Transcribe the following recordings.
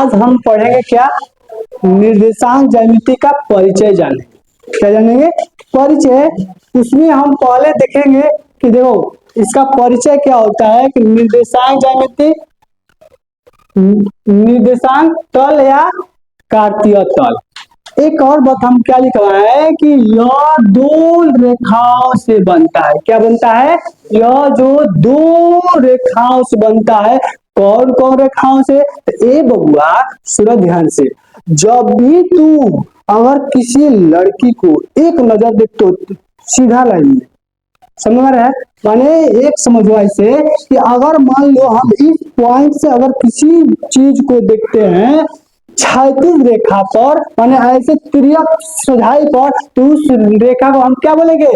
आज हम पढ़ेंगे क्या? निर्देशांक ज्यामिति का परिचय जानेंगे। क्या जानेंगे? परिचय। उसमें हम पहले देखेंगे कि देखो इसका परिचय क्या होता है कि निर्देशांक ज्यामिति, निर्देशांक तल या कार्तीय तल। एक और बात हम क्या लिखवाए है कि यह दो रेखाओं से बनता है। क्या बनता है? यह जो दो रेखाओं से बनता है। कौन कौन रेखाओं से? तो ए बबुआ सुनो ध्यान से, जब भी तू अगर किसी लड़की को एक नजर देखते हो सीधा लाइन में, समझ में रहा है? माने एक समझो ऐसे कि अगर मान लो हम इस पॉइंट से अगर किसी चीज को देखते हैं क्षैतिज रेखा पर, माने ऐसे तिर्यक सुधाई पर, तो उस रेखा को हम क्या बोलेंगे?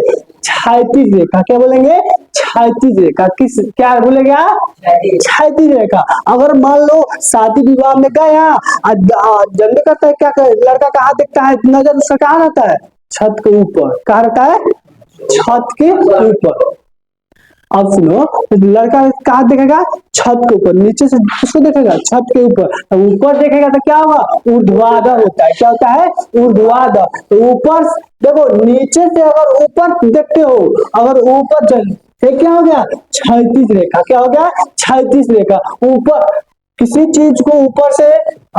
क्षैतिज रेखा। क्या बोलेंगे? क्षैतिज रेखा। किस क्या बोलेगा? क्षैतिज रेखा। अगर मान लो शादी विवाह में गया, जल्दी करता है क्या लड़का कहाँ देखता है नजर उसका कहाँ रहता है? छत के ऊपर। कहाँ रहता है? छत के ऊपर। अब सुनो, लड़का कहाँ देखेगा? छत के ऊपर। नीचे से किसको देखेगा? छत के ऊपर। ऊपर देखेगा तो क्या होगा? ऊर्ध्वाधर होता है। क्या होता है? ऊर्ध्वाधर। तो ऊपर देखो, नीचे से अगर ऊपर देखते हो, अगर ऊपर ये क्या हो गया? क्षैतिज रेखा। क्या हो गया? क्षैतिज रेखा। ऊपर किसी चीज को ऊपर से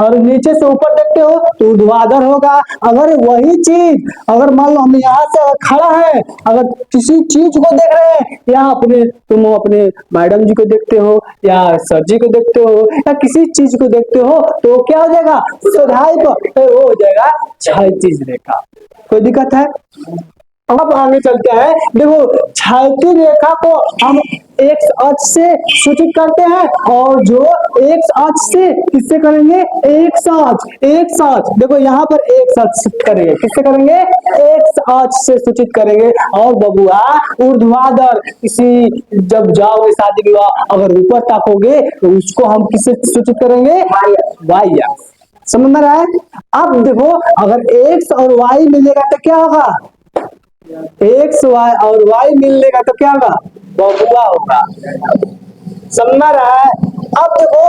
और नीचे से ऊपर देखते हो तो ऊर्ध्वाधर होगा। अगर वही चीज अगर मान लो हम यहाँ से खड़ा है, अगर किसी चीज को देख रहे हैं, या तुम अपने मैडम जी को देखते हो या सर जी को देखते हो या किसी चीज को देखते हो, तो क्या हो जाएगा? सुधाई पर वो हो जाएगा क्षैतिज रेखा। कोई दिक्कत है? अब आगे चलते हैं। देखो क्षैतिज रेखा को हम एक्स अक्ष से सूचित करते हैं, और जो एक्स अक्ष से किससे करेंगे? एक्स अक्ष। एक्स अक्ष देखो यहाँ पर एक्स अक्ष करेंगे। किससे करेंगे? एक्स अक्ष से सूचित करेंगे। और बबुआ ऊर्ध्वाधर, किसी जब जाओगे शादी विवाह अगर ऊपर ताकोगे तो उसको हम किससे सूचित करेंगे? वाई अक्ष। समझ में रहा है? अब देखो अगर एक्स और वाई मिलेगा तो क्या होगा? एक्स वाई और वाई मिलने का तो क्या होगा? बबुआ होगा। समझ रहा है? अब देखो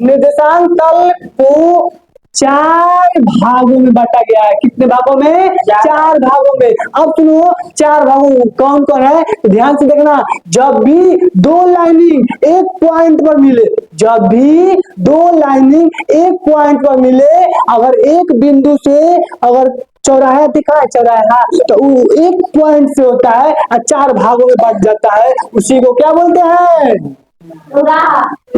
निर्देशांक तल को चार भागों में बांटा गया है। कितने भागों में? चार भागों में। अब सुनो, चार भागों कौन कौन है ध्यान से देखना। जब भी दो लाइनिंग एक पॉइंट पर मिले, जब भी दो लाइनिंग एक पॉइंट पर मिले, अगर एक बिंदु से अगर चौराहा दिखा है, चौराहा तो एक पॉइंट से होता है और चार भागों में बट जाता है, उसी को क्या बोलते हैं?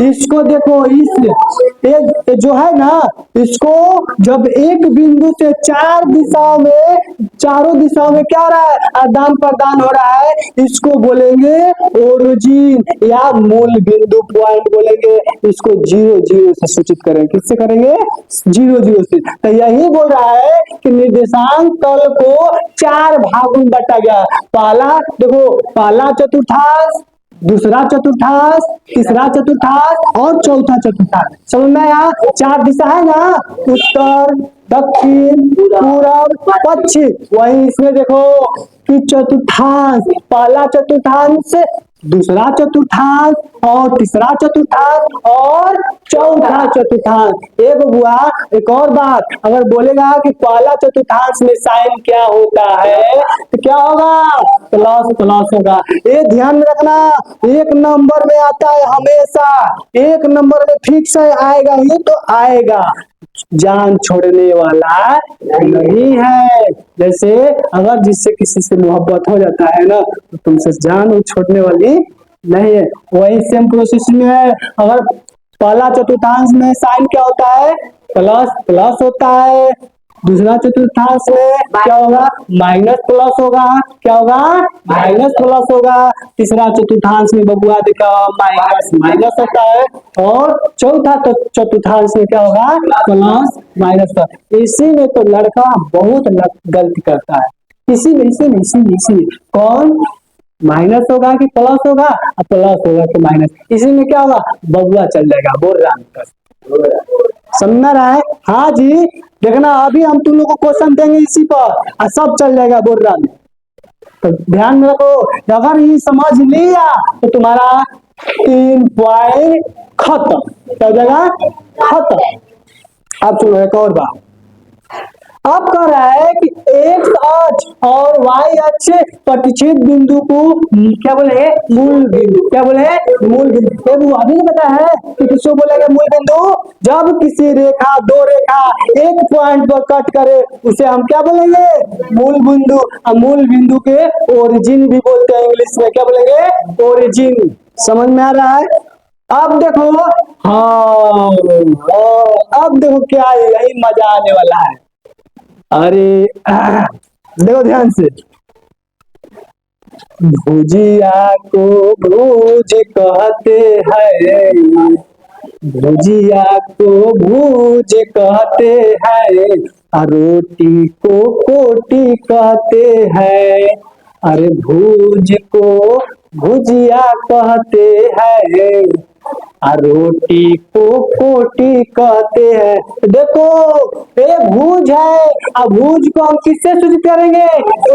इसको देखो, इस जो है ना, इसको जब एक बिंदु से चार दिशाओं में, चारों दिशाओं में क्या हो रहा है? आदान प्रदान हो रहा है, इसको बोलेंगे ओरिजिन या मूल बिंदु पॉइंट बोलेंगे। इसको 0 0 से सूचित करेंगे। किससे करेंगे? 0 0 से। तो यही बोल रहा है कि निर्देशांक तल को चार भागों में बांटा गया। पहला देखो, पहला चतुर्थांश, दूसरा चतुर्थांश, तीसरा चतुर्थांश और चौथा चतुर्थांश। समझ में आया? चार दिशा है ना, उत्तर, दक्षिण, पूरब, पश्चिम। वही इसमें देखो कि चतुर्थांश, पहला चतुर्थांश, दूसरा चतुर्थांश और तीसरा चतुर्थांश और चौथा चतुर्थांश। एक बुआ एक और बात, अगर बोलेगा कि पहला चतुर्थांश में साइन क्या होता है तो क्या होगा? प्लस प्लस होगा। ये ध्यान में रखना, एक नंबर में आता है हमेशा, एक नंबर में फिक्स है, आएगा ही तो आएगा, जान छोड़ने वाला नहीं है। जैसे अगर जिससे किसी से मोहब्बत हो जाता है ना, तो तुमसे जान छोड़ने वाली नहीं है। वही सेम प्रोसेस में है। अगर पहला चतुर्थांश में साइन क्या होता है? प्लस प्लस होता है। दूसरा चतुर्थांश में क्या होगा? माइनस प्लस होगा। क्या होगा? माइनस प्लस होगा। तीसरा चतुर्थांश में बबुआ देखा माइनस माइनस होता है, और चौथा चतुर्थांश में क्या होगा? प्लस माइनस का। इसी में तो लड़का बहुत गलती करता है। इसी में कौन? माइनस होगा कि प्लस होगा, और प्लस होगा कि माइनस। इसी में क्या होगा? बबुआ चल जाएगा। बोल रहा समझ रहा है? हाँ जी, देखना अभी हम तुम लोग को क्वेश्चन देंगे इसी पर और सब चल जाएगा बोल रहा में। तो ध्यान में रखो, अगर ये समझ लिया तो तुम्हारा 3 पॉइंट खत्म। क्या हो जाएगा? खत्म। अब सुनो एक और बात। अब कह रहा है कि एक्स अक्ष और वाई अक्ष प्रतिच्छेद बिंदु को क्या बोले? मूल बिंदु। क्या बोले? मूल बिंदु। अभी नहीं पता है कि किसको बोलेंगे मूल बिंदु? जब किसी रेखा, दो रेखा एक पॉइंट पर कट करे उसे हम क्या बोलेंगे? मूल बिंदु। मूल बिंदु के ओरिजिन भी बोलते हैं इंग्लिश में। क्या बोलेंगे? ओरिजिन। समझ में आ रहा है? अब देखो, हाँ, अब देखो क्या है, यही मजा आने वाला है। अरे देखो ध्यान से। भुजिया को भूज कहते हैं, भुजिया को भूज कहते हैं, रोटी को कोटी कहते हैं। अरे भूज को भुजिया कहते हैं, रोटी को कोटी कहते हैं। देखो ये भूज है, अब भूज को हम किससे सूचित करेंगे?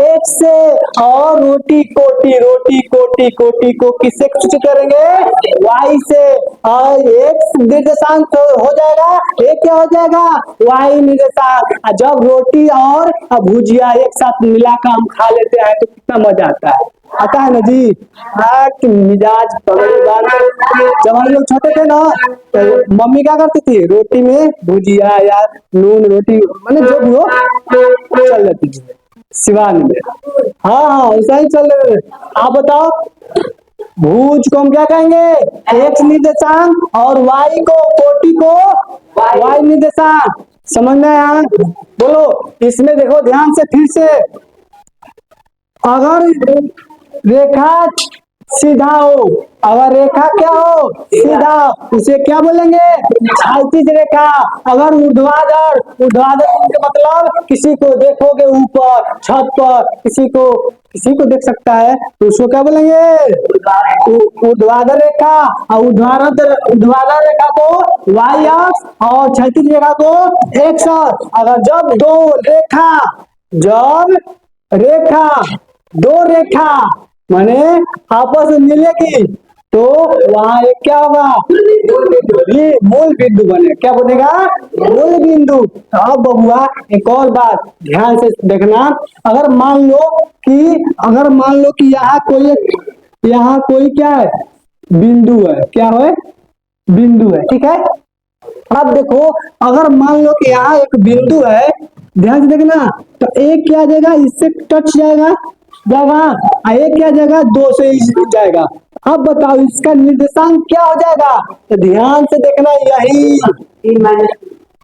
एक से। और रोटी कोटी, रोटी कोटी, कोटी को किससे सूचित करेंगे? वाई से। और एक्स निर्देशांक तो हो जाएगा, ये क्या हो जाएगा? वाई निर्देशांक। जब रोटी और भुजिया एक साथ मिलाकर हम खा लेते हैं तो कितना मजा आता है ना जी। तो मिजाज जब हम लोग छोटे थे ना तो मम्मी क्या करती थी? रोटी में भुजिया या नून रोटी मतलब जो भी हो चल जाती थी सिवान में। हाँ हाँ ऐसा ही चल रहे थे। आप बताओ भूज को हम क्या कहेंगे? एक्स निर्देशांक और वाई को कोटि को वाई निर्देशांक। समझ में आया? बोलो इसमें देखो ध्यान से फिर से। अगर रेखा सीधा हो, अगर रेखा क्या हो? सीधा, उसे क्या बोलेंगे? क्षैतिज रेखा। अगर ऊर्ध्वाधर, ऊर्ध्वाधर का मतलब किसी को देखोगे ऊपर छत पर, किसी को देख सकता है तो उसको क्या बोलेंगे? ऊर्ध्वाधर रेखा। और ऊर्ध्वाधर रेखा को वाई अक्ष और क्षैतिज रेखा को एक्स अक्ष। अगर दो रेखा माने आपस में मिलेगी तो वहां एक क्या होगा? मूल बिंदु बने। क्या बनेगा? मूल बिंदु। अब बबुआ एक और बात ध्यान से देखना। अगर मान लो कि यहाँ कोई क्या है? बिंदु है। क्या है? बिंदु है। ठीक है। अब देखो अगर मान लो कि यहाँ एक बिंदु है, ध्यान से देखना, तो एक क्या जाएगा? इससे टच जाएगा, एक क्या जाएगा? 2 से जाएगा। अब बताओ इसका निर्देशांक क्या हो जाएगा? तो ध्यान से देखना, यही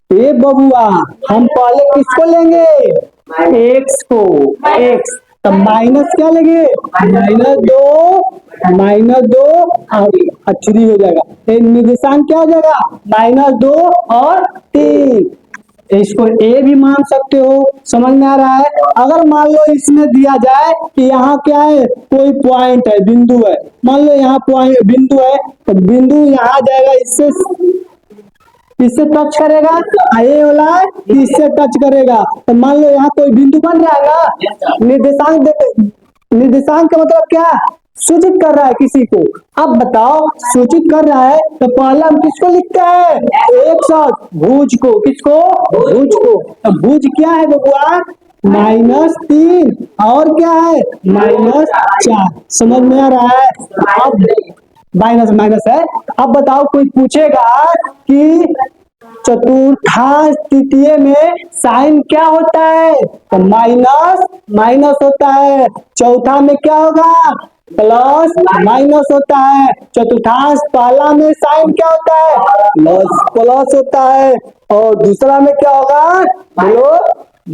ये बबुआ हम पहले किसको लेंगे? एक्स को। एक्स तो माइनस क्या लेंगे? -2 और 3 हो जाएगा। निर्देशांक क्या हो जाएगा? -2 और 3। इसको ए भी मान सकते हो। समझ में आ रहा है? अगर मान लो इसमें दिया जाए कि यहाँ क्या है? कोई पॉइंट है, बिंदु है। मान लो यहाँ पॉइंट बिंदु है तो बिंदु यहाँ जाएगा, इससे टच करेगा, ये वाला इससे टच करेगा। तो मान लो यहाँ कोई बिंदु बन जाएगा। निर्देशांक का मतलब क्या? सूचित कर रहा है किसी को। अब बताओ सूचित कर रहा है तो पहले हम किसको लिखते हैं? एक साथ भुज को। किसको? भुज को। तो भुज क्या है बबुआ? -3 और क्या है? -4। समझ में आ रहा है? अब माइनस है। अब बताओ कोई पूछेगा कि चतुर्थांश तृतीय में साइन क्या होता है? तो माइनस होता है। चौथा में क्या होगा? प्लस माइनस होता है। चतुर्थांश पहला में साइन क्या होता है? प्लस होता है। और दूसरा में क्या होगा? बोलो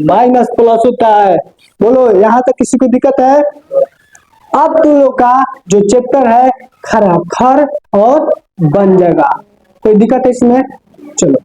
माइनस प्लस होता है। बोलो यहाँ तक किसी को दिक्कत है? अब तुम लोग का जो चैप्टर है खर और बन जाएगा। कोई दिक्कत है इसमें? चलो